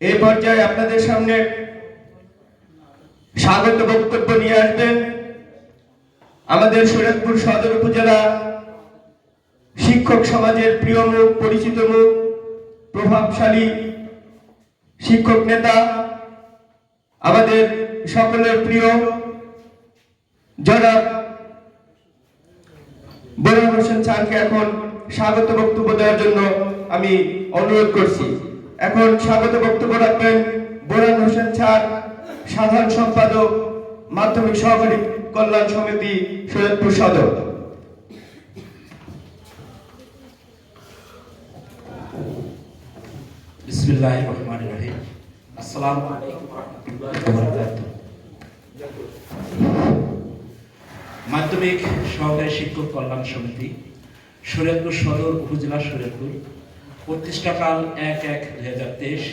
এই পর্যায়ে আপনাদের সামনে স্বাগত বক্তব্য নিয়ে আসবেন আমাদের শরীয়তপুর সদর উপজেলা শিক্ষক সমাজের প্রিয় মুখ, পরিচিত মুখ, প্রভাবশালী শিক্ষক নেতা, আমাদের সকলের প্রিয় জনাব বোরহান হোসেন স্যারকে এখন স্বাগত বক্তব্য দেওয়ার জন্য আমি অনুরোধ করছি। এখন স্বাগত বক্তব্য রাখবেন বোরহান হোসেন স্যার, সাধারণ সম্পাদক, মাধ্যমিক সহকারী কল্যাণ সমিতি, শরীয়তপুর সদর। বিসমিল্লাহির রহমানির রহিম। আসসালামু আলাইকুম ওয়া রাহমাতুল্লাহি ওয়া বারাকাতুহু। মাধ্যমিক সহকারী শিক্ষক কল্যাণ সমিতি, শরীয়তপুর সদর উপজেলা, শরীয়তপুর, প্রতিষ্ঠাকাল 1/1/2023,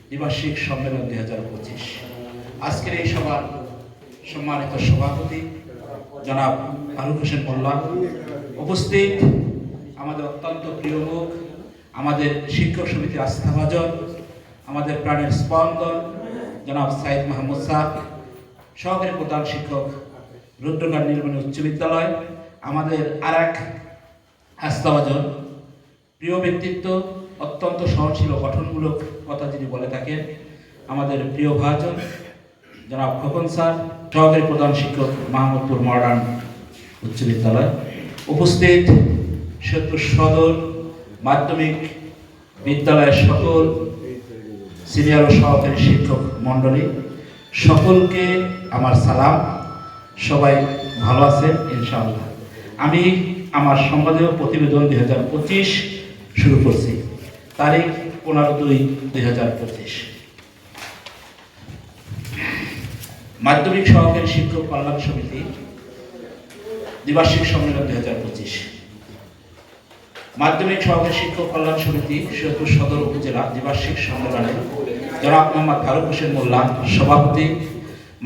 দ্বিবার্ষিক সম্মেলন 2025। আজকের এই সভার সম্মানিত সভাপতি জনাব ফারুক হোসেন মোল্লা, উপস্থিত আমাদের অত্যন্ত প্রিয় মুখ, আমাদের শিক্ষক সমিতির আস্থাভাজন, আমাদের প্রাণের স্পন্দন জনাব সাইদ মাহমুদ স্যার, সহকারী প্রধান শিক্ষক, রুদ্রগড় নীলমণি উচ্চ বিদ্যালয়, আমাদের আরেক আস্থাভাজন, প্রিয় ব্যক্তিত্ব, অত্যন্ত সহনশীল ও গঠনমূলক কথা যিনি বলে থাকেন, আমাদের প্রিয় ভাজন জনাব খোকন স্যার, সহকারী প্রধান শিক্ষক, মাহমুদপুর মডার্ন উচ্চ বিদ্যালয়, উপস্থিত শরীয়তপুর সদর মাধ্যমিক বিদ্যালয়ের সকল সিনিয়র ও সহকারী শিক্ষক মণ্ডলী, সকলকে আমার সালাম। সবাই ভালো আছেন ইনশাআল্লাহ। আমি আমার সংবাদীয় প্রতিবেদন 2025 শুরু করছি। তারিখ 15/2/2025। মাধ্যমিক সহকারী শিক্ষক কল্যাণ সমিতি দ্বিবার্ষিক সম্মেলন 2025। মাধ্যমিক সহকারী শিক্ষক কল্যাণ সমিতি শরীয়তপুর সদর উপজেলা দ্বিবার্ষিক সম্মেলনে জনাব মোহাম্মদ ফারুক হোসেন মোল্লা, সভাপতি,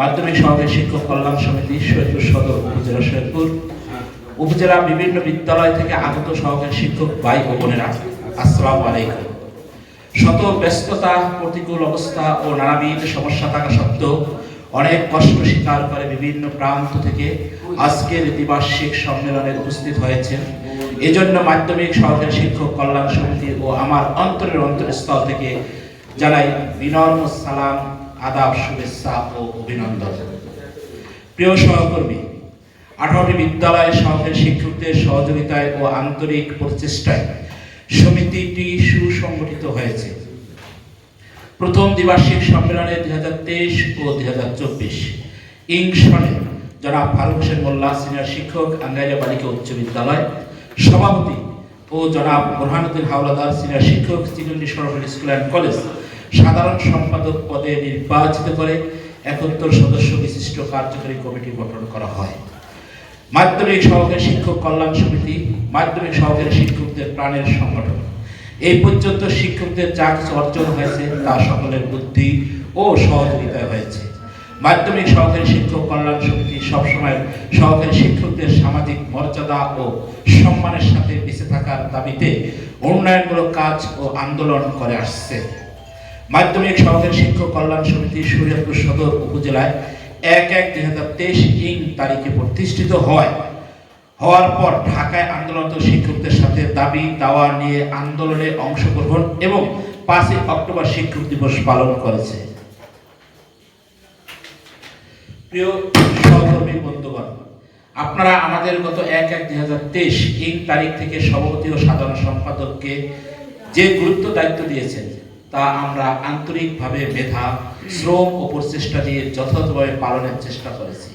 মাধ্যমিক সহকারী শিক্ষক কল্যাণ সমিতি শরীয়তপুর সদর উপজেলা, শরীয়তপুর উপজেলা বিভিন্ন বিদ্যালয় থেকে আগত সহকারী শিক্ষক ভাই ও বোনেরা, আসসালামু আলাইকুম। শত ব্যস্ততা, প্রতিকূল অবস্থা ও নানাবিধ সমস্যা থাকা সত্ত্বেও অনেক কষ্ট স্বীকার করে বিভিন্ন প্রান্ত থেকে আজকের দ্বিবার্ষিক সম্মেলনে উপস্থিত হয়েছেন। এজন্য মাধ্যমিক সহকারী শিক্ষক কল্যাণ সমিতি ও আমার অন্তরস্থল থেকে জানাই বিনম্র সালাম, আদাব, শুভেচ্ছা ও অভিনন্দন। প্রিয় সহকর্মী, 18টি বিদ্যালয়ের সহকারী শিক্ষকদের সহযোগিতায় ও আন্তরিক প্রচেষ্টায় সমিতিটি সুসংগঠিত হয়েছে। প্রথম দ্বিবার্ষিক সম্মেলনে 2023 ও 2024 সনে জনাব ফারুক হোসেন মোল্লা, সিনিয়র শিক্ষক, আঙ্গাইরা বালিকা উচ্চ বিদ্যালয়, সভাপতি, ও জনাব বোরহানুদ্দিন হাওলাদার, সিনিয়র শিক্ষক, চিরুন্ডি সরকারি স্কুল অ্যান্ড কলেজ, সাধারণ সম্পাদক পদে নির্বাচিত করে 71 সদস্য বিশিষ্ট কার্যকরী কমিটি গঠন করা হয়। মাধ্যমিক সহকারী শিক্ষক কল্যাণ সমিতি মাধ্যমিক সহকারী শিক্ষকদের প্রাণের সংগঠন। এই পর্যন্ত শিক্ষকদের যা কিছু অর্জন হয়েছে তা সকলের বুদ্ধি ও সহযোগিতায় হয়েছে। মাধ্যমিক সহকারী শিক্ষক কল্যাণ সমিতি সবসময় সহকারী শিক্ষকদের সামাজিক মর্যাদা ও সম্মানের সাথে বেঁচে থাকার দাবিতে উন্নয়নমূলক কাজ ও আন্দোলন করে আসছে। মাধ্যমিক সহকারী শিক্ষক কল্যাণ সমিতি শরীয়তপুর সদর উপজেলায় 1/1/2023 তারিখে প্রতিষ্ঠিত হওয়ার পর ঢাকায় আন্দোলনরত শিক্ষকদের সাথে দাবি দাওয়া নিয়ে আন্দোলনে অংশগ্রহণ এবং 5 অক্টোবর শিক্ষক দিবস পালন করেছে। প্রিয় সহকর্মী বন্ধুগণ, আপনারা আমাদের গত 1/1/2023 তারিখ থেকে সভাপতি ও সাধারণ সম্পাদককে যে গুরুত্ব দায়িত্ব দিয়েছেন তা আমরা আন্তরিকভাবে মেধা, শ্রম ও প্রচেষ্টা দিয়ে যথাযথভাবে পালনের চেষ্টা করেছি,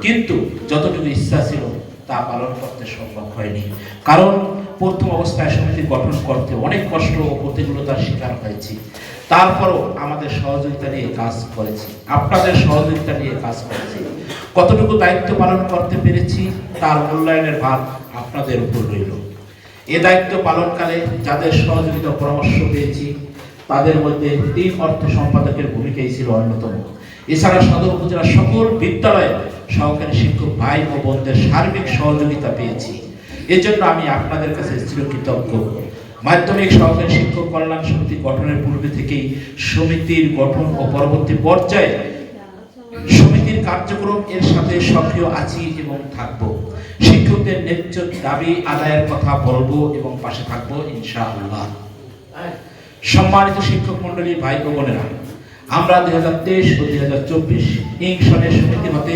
কিন্তু যতটুকু ইচ্ছা ছিল তা পালন করতে সম্ভব হয়নি। কারণ প্রথম অবস্থায় সমিতি গঠন করতে অনেক কষ্ট ও প্রতিকূলতার শিকার হয়েছি। তারপরও আমাদের সহযোগিতা নিয়ে কাজ করেছি, আপনাদের সহযোগিতা নিয়ে কাজ করেছি। কতটুকু দায়িত্ব পালন করতে পেরেছি তার মূল্যায়নের ভার আপনাদের উপর রইল। এ দায়িত্ব পালনকালে যাদের সহযোগিতা পরামর্শ পেয়েছি তাদের মধ্যে 3 অর্থ সম্পাদকের ভূমিকাই ছিল অন্যতম। এছাড়া সদর উপজেলার সকল বিদ্যালয়ে সহকারী শিক্ষক ভাই ও বোনদের সার্বিক সহযোগিতা পেয়েছি। এজন্য আমি আপনাদের কাছে চিরকৃতজ্ঞ। মাধ্যমিক সহকারী শিক্ষক কল্যাণ সমিতি গঠনের পূর্বে থেকেই সমিতির গঠন ও পরবর্তী পর্যায়ে সমিতির কার্যক্রম এর সাথে সক্রিয় আছি এবং থাকব। শিক্ষকদের ন্যায্য দাবি আদায়ের কথা বলবো এবং পাশে থাকবো ইনশাআল্লাহ। সম্মানিত শিক্ষক মন্ডলী, ভাই ও বোনেরা, আমরা 2023 ও 2024 ইংশনের সমিতি হতে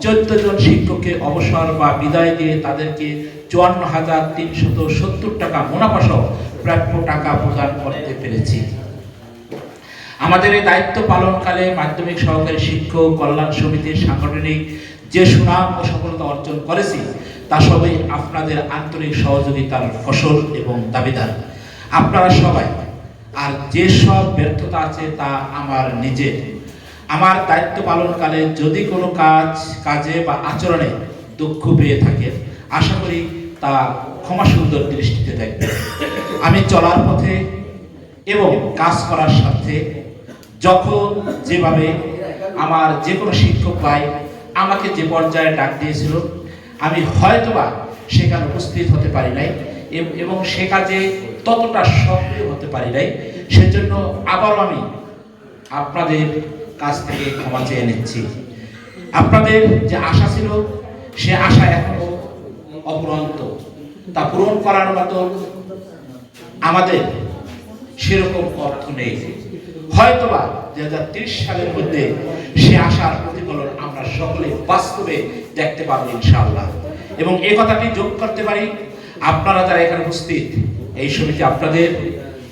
14 জন শিক্ষককে অবসর বা বিদায় দিয়ে তাদেরকে 54,370 টাকা মুনাফা সহ প্রাপ্য টাকা প্রদান করতে পেরেছি। আমাদের এই দায়িত্ব পালনকালে মাধ্যমিক সহকারী শিক্ষক কল্যাণ সমিতির সাংগঠনিক যে সুনাম ও সফলতা অর্জন করেছি তা সবই আপনাদের আন্তরিক সহযোগিতার ফসল এবং দাবিদার। আপনারা সবাই, আর যে সব ব্যর্থতা আছে তা আমার নিজের। আমার দায়িত্ব পালনকালে যদি কোনো কাজে বা আচরণে দুঃখ পেয়ে থাকে, আশা করি তা ক্ষমা সুন্দর দৃষ্টিতে দেখবেন। আমি চলার পথে এবং কাজ করার সাথে যখন যেভাবে আমার যে কোনো শিক্ষক ভাই আমাকে যে পর্যায়ে ডাক দিয়েছিল, আমি হয়তোবা সেখানে উপস্থিত হতে পারি নাই এবং সে কাজে ততটা সক্রিয় হতে পারি নাই। সেজন্য আবারও আমি আপনাদের কাছ থেকে ক্ষমা চেয়ে নিচ্ছি। আপনাদের যে আশা ছিল সে আশা এখনো অপূরন্ত, তা পূরণ করার মতো আমাদের সেরকম অর্থ নেই। হয়তোবা 2030 সালের মধ্যে সে আশার প্রতিফলন আমরা সকলে বাস্তবে দেখতে পাবো ইনশাআল্লাহ। এবং এই কথাটি যোগ করতে পারি, আপনারা যারা এখানে উপস্থিত, এই সমিতি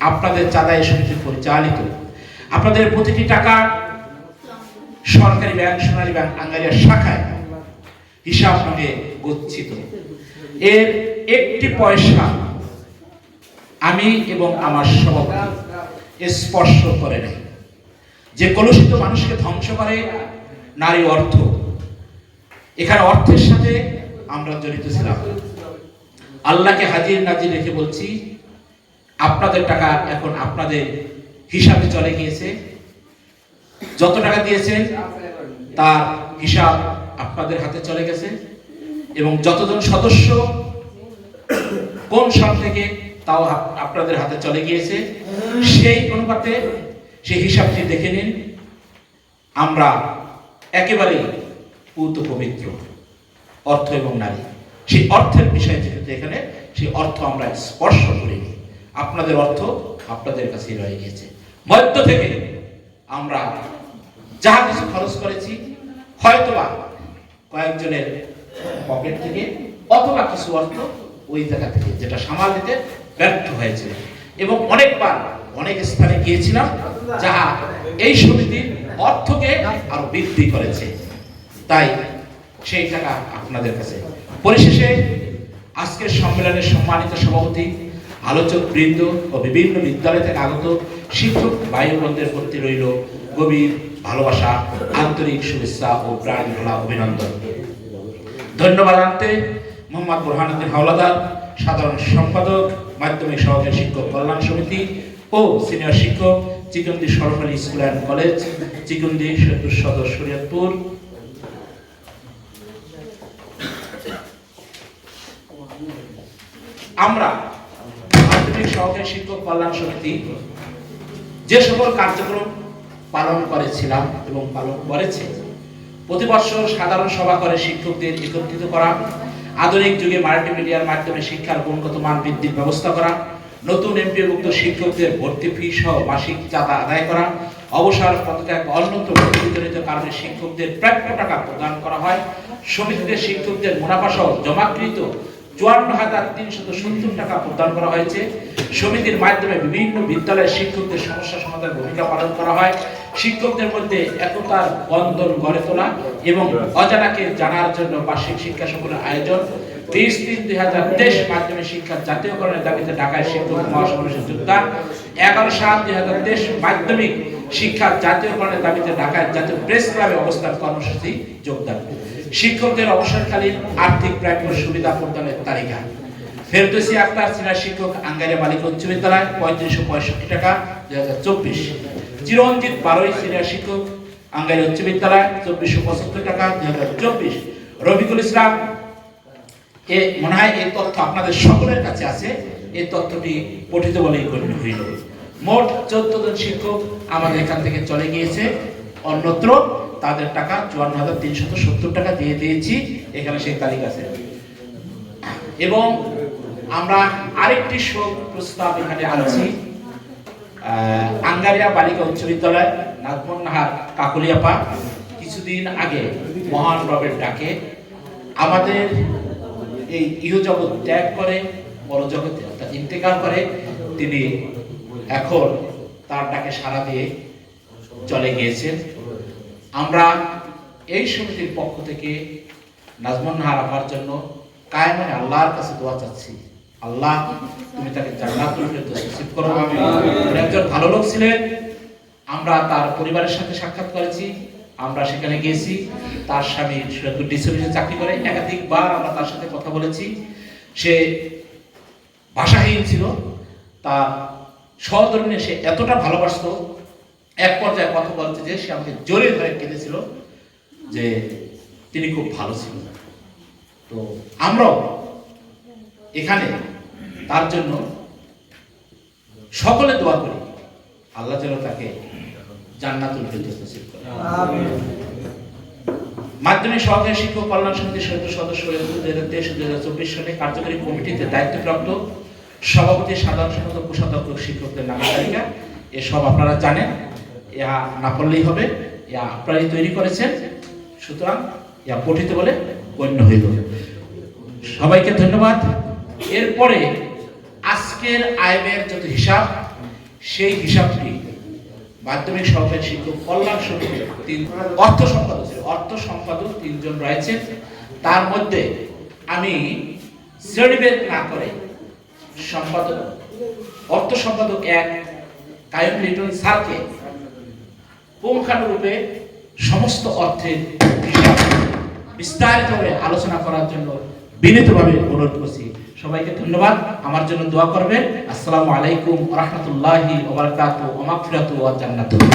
আপনাদের চাঁদা এই সমিতি পরিচালিত। আপনাদের প্রতিটি টাকা সরকারি ব্যাংক, সোনালী ব্যাংক, আঙ্গারিয়া শাখায় হিসাব নামে গচ্ছিত। এর একটি পয়সা আমি এবং আমার সভাপতি স্পর্শ করে নাই। যে কলুষিত মানুষকে ধ্বংস করে নারী অর্থ, এখানে অর্থের সাথে আমরা জড়িত ছিলাম। আল্লাহকে হাজির নাজির রেখে বলছি, আপনাদের টাকা এখন আপনাদের হিসাবে চলে গিয়েছে। যত টাকা দিয়েছেন তার হিসাব আপনাদের হাতে চলে গেছে এবং যতজন সদস্য কোন সাল থেকে তাও আপনাদের হাতে চলে গিয়েছে। সেই অনুপাতে সেই হিসাবটি দেখে নিন। আমরা একেবারেই পূত পবিত্র, অর্থ এবং নারী, সেই অর্থের বিষয় যেহেতু এখানে, সেই অর্থ আমরা স্পর্শ করিনি। আপনাদের অর্থ আপনাদের কাছেই রয়ে গিয়েছে। মধ্য থেকে আমরা যা কিছু খরচ করেছি, হয়তোবা কয়েকজনের পকেট থেকে অথবা কিছু অর্থ ওই জায়গা থেকে যেটা সামাল দিতে ব্যর্থ হয়েছে। এবং অনেকবার অনেক স্থানে গিয়েছিলাম যাহা এই সমিতির অর্থকে আরো বৃদ্ধি করেছে। তাই সেই টাকা আপনাদের কাছে। পরিশেষে আজকের সম্মেলনের সম্মানিত সভাপতি, আলোচক বৃন্দ ও বিভিন্ন বিদ্যালয় থেকে আগত শিক্ষক ভাই বোনদের প্রতি রইল গভীর ভালোবাসা, আন্তরিক শুভেচ্ছা ও প্রাণ ঢালা অভিনন্দন। ধন্যবাদ জানাতে মোহাম্মদ বুরহানুদ্দিন হাওলাদার, সাধারণ সম্পাদক, মাধ্যমিক সহকারী শিক্ষক কল্যাণ সমিতি ও সিনিয়র শিক্ষক, চিকন্দি সরকারি স্কুল অ্যান্ড কলেজ, চিকন্দি সদর শরীয়তপুর। আমরা মাধ্যমিক সহকারী শিক্ষক কল্যাণ সমিতি যে সকল কার্যক্রম পালন করেছিলাম এবং পালন করেছে, প্রতি বছর সাধারণ সভা করে শিক্ষকদের একত্রিত করা, আধুনিক যুগে মাল্টিমিডিয়ার মাধ্যমে শিক্ষার গুণগত মান বৃদ্ধির ব্যবস্থা করা, নতুন এমপিওভুক্ত শিক্ষকদের ভর্তি ফি সহ মাসিক চাঁদা আদায় করা, অবসর পদত্যাগ অন্যত্র বিতরিত কারণে শিক্ষকদের প্রাপ্য টাকা প্রদান করা হয়। সমিতিতে শিক্ষকদের মুনাফা সহ জমাকৃত 54,370 টাকা প্রদান করা হয়েছে। সমিতির মাধ্যমে বিভিন্ন বিদ্যালয়ের শিক্ষকদের সমস্যা সমাধানের ভূমিকা পালন করা হয়। শিক্ষকদের মধ্যে একতার বন্ধন গড়ে তোলা এবং অজানাকে জানার জন্য বার্ষিক শিক্ষা সফরের আয়োজন। 20-3-2023 মাধ্যমিক শিক্ষার জাতীয়করণের দাবিতে ঢাকায় শিক্ষক মহাসমাবেশে যোগদান। 11-7-2023 মাধ্যমিক শিক্ষার জাতীয়করণের দাবিতে ঢাকায় জাতীয় প্রেস ক্লাবে অবস্থান কর্মসূচি যোগদান। শিক্ষকদের অবসরকালীন আর্থিক প্রাপ্য সুবিধা প্রদানের তালিকা। ফেরদৌসী আক্তার সিনিয়র শিক্ষক, আঙ্গারিয়া বালিকা উচ্চ বিদ্যালয় 3565 টাকা 2024। চিরঞ্জিত বারোই সিনিয়র শিক্ষক, আঙ্গারিয়া উচ্চ বিদ্যালয় 2475 টাকা 2024। রফিকুল ইসলাম, মনে হয় এই তথ্য আপনাদের সকলের কাছে আছে। এই তথ্যটি পঠিত বলেই গণ্য হইল। মোট 14 জন শিক্ষক আমাদের এখান থেকে চলে গিয়েছে অন্যত্র, তাদের টাকা 54,370 টাকা দিয়ে দিয়েছি, এখানে সেই তালিকা আছে। এবং আমরা আরেকটি শোক প্রস্তাব এখানে আনছি। আঙ্গারিয়া বালিকা উচ্চ বিদ্যালয় নাজমুন নাহার কাকলিয়াপা কিছুদিন আগে মহান রবের ডাকে আমাদের এই ইহজগৎ ত্যাগ করে পরজগতে অর্থাৎ ইন্তেকাল করে। তিনি এখন তার ডাকে সাড়া দিয়ে চলে গিয়েছেন। আমরা এই সমিতির পক্ষ থেকে নাজমুন নাহার আপার জন্য কায়মে আল্লাহর কাছে দোয়া চাচ্ছি, আল্লাহ তুমি তাকে জান্নাতুল ফেরদৌস নসিব করো। উনি একজন ভালো লোক ছিলেন। আমরা তার পরিবারের সাথে সাক্ষাৎ করেছি, আমরা সেখানে গিয়েছি। তার স্বামী সুরাতুল ডিসিশনে চাকরি করে, একাধিকবার আমরা তার সাথে কথা বলেছি। সে ভাষাহীন ছিল, তার সহধর্মী সে এতটা ভালোবাসতো, এক পর্যায়ে কথা বলতে যে সে আমাকে জোরে ধরে কেঁদেছিল যে তিনি খুব ভালো ছিলেন। তো আমরাও এখানে তার জন্য সকলে দোয়া করি, আল্লাহ যেন তাকে জান্নাতুল ফেরদৌস নসিব করে। মাধ্যমিক সহকারী শিক্ষক কল্যাণ সমিতির সদস্য 2023-2024 সালে কার্যকরী কমিটিতে দায়িত্বপ্রাপ্ত সভাপতি, সাধারণ সম্পাদক, কোষাধ্যক্ষ, শিক্ষকদের নামের তালিকা এসব আপনারা জানেন, ইহা না পড়লেই হবে, ইহা আপনারাই তৈরি করেছেন, সুতরাং ইহা পঠিত বলে গণ্য হইল। সবাইকে ধন্যবাদ। এরপরে আজকের আইনের যত হিসাব, সেই হিসাবটি মাধ্যমিক সহকারী শিক্ষক কল্যাণ সমিতির অর্থ সম্পাদক ছিল, অর্থ সম্পাদক 3 জন রয়েছে। তার মধ্যে আমি শ্রেণীভেদ না করে সম্পাদক, অর্থ সম্পাদক 1 কায়ুম লিটন স্যারকে পুঙ্খানুরূপে সমস্ত অর্থের হিসাব বিস্তারিতভাবে আলোচনা করার জন্য বিনীতভাবে অনুরোধ করছি। সবাইকে ধন্যবাদ। আমার জন্য দোয়া করবেন। আসসালামু আলাইকুম ওয়া রাহমাতুল্লাহি ওয়া বারাকাতুহু ওয়া মাগফিরাতুহু ওয়া জান্নাতুহু।